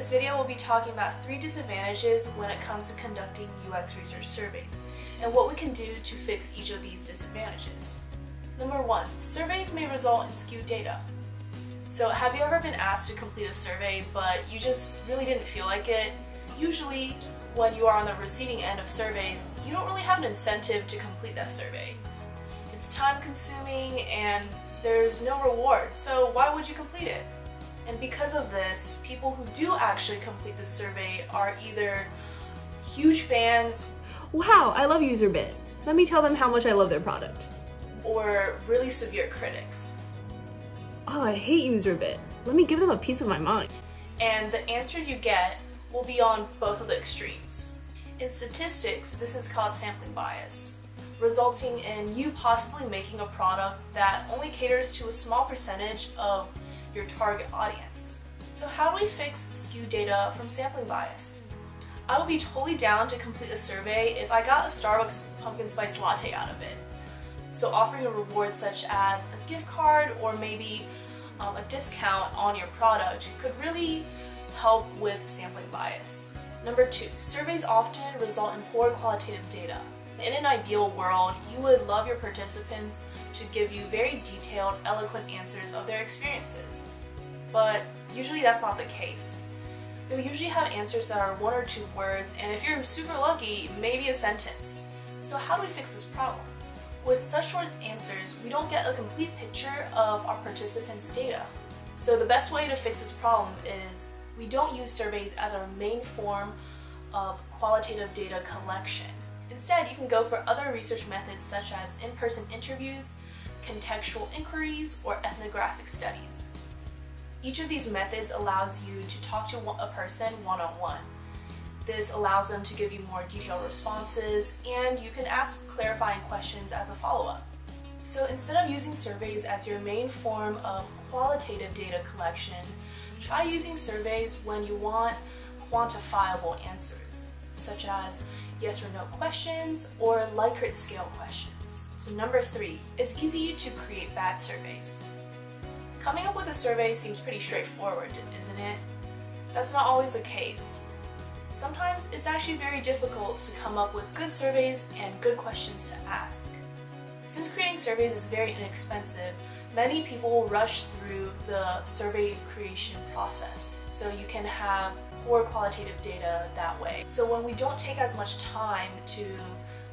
this video we'll be talking about 3 disadvantages when it comes to conducting UX research surveys, and what we can do to fix each of these disadvantages. Number 1, surveys may result in skewed data. So have you ever been asked to complete a survey but you just really didn't feel like it? Usually when you are on the receiving end of surveys, you don't really have an incentive to complete that survey. It's time consuming and there's no reward, so why would you complete it? And because of this, people who do actually complete the survey are either huge fans, wow, I love UserBit. Let me tell them how much I love their product. Or really severe critics. Oh, I hate UserBit. Let me give them a piece of my mind. And the answers you get will be on both of the extremes. In statistics, this is called sampling bias, resulting in you possibly making a product that only caters to a small percentage of your target audience. So how do we fix skewed data from sampling bias? I would be totally down to complete a survey if I got a Starbucks pumpkin spice latte out of it. So offering a reward such as a gift card or maybe a discount on your product could really help with sampling bias. Number 2, surveys often result in poor qualitative data. In an ideal world, you would love your participants to give you very detailed, eloquent answers of their experiences. But usually that's not the case. You'll usually have answers that are 1 or 2 words, and if you're super lucky, maybe a sentence. So how do we fix this problem? With such short answers, we don't get a complete picture of our participants' data. So the best way to fix this problem is we don't use surveys as our main form of qualitative data collection. Instead, you can go for other research methods such as in-person interviews, contextual inquiries, or ethnographic studies. Each of these methods allows you to talk to a person one-on-one. This allows them to give you more detailed responses, and you can ask clarifying questions as a follow-up. So instead of using surveys as your main form of qualitative data collection, try using surveys when you want quantifiable answers, such as yes or no questions or Likert scale questions. So number 3, it's easy to create bad surveys. Coming up with a survey seems pretty straightforward, isn't it? That's not always the case. Sometimes it's actually very difficult to come up with good surveys and good questions to ask. Since creating surveys is very inexpensive, many people rush through the survey creation process, so you can have poor qualitative data that way. So when we don't take as much time to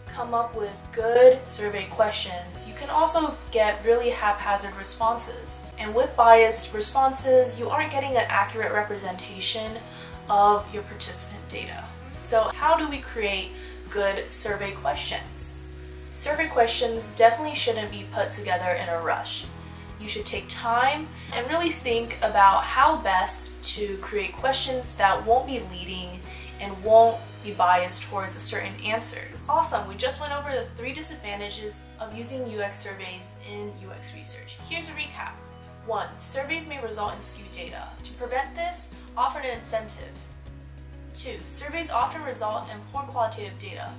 come up with good survey questions, you can also get really haphazard responses. And with biased responses, you aren't getting an accurate representation of your participant data. So how do we create good survey questions? Survey questions definitely shouldn't be put together in a rush. You should take time and really think about how best to create questions that won't be leading and won't be biased towards a certain answer. Awesome, we just went over the 3 disadvantages of using UX surveys in UX research. Here's a recap. 1. Surveys may result in skewed data. To prevent this, offer an incentive. 2. Surveys often result in poor qualitative data.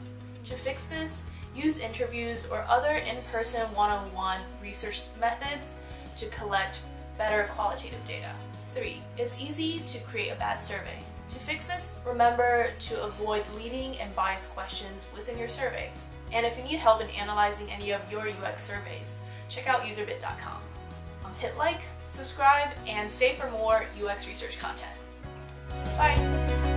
To fix this, use interviews or other in-person one-on-one research methods to collect better qualitative data. 3. It's easy to create a bad survey. To fix this, remember to avoid leading and biased questions within your survey. And if you need help in analyzing any of your UX surveys, check out UserBit.com. Hit like, subscribe, and stay for more UX research content. Bye!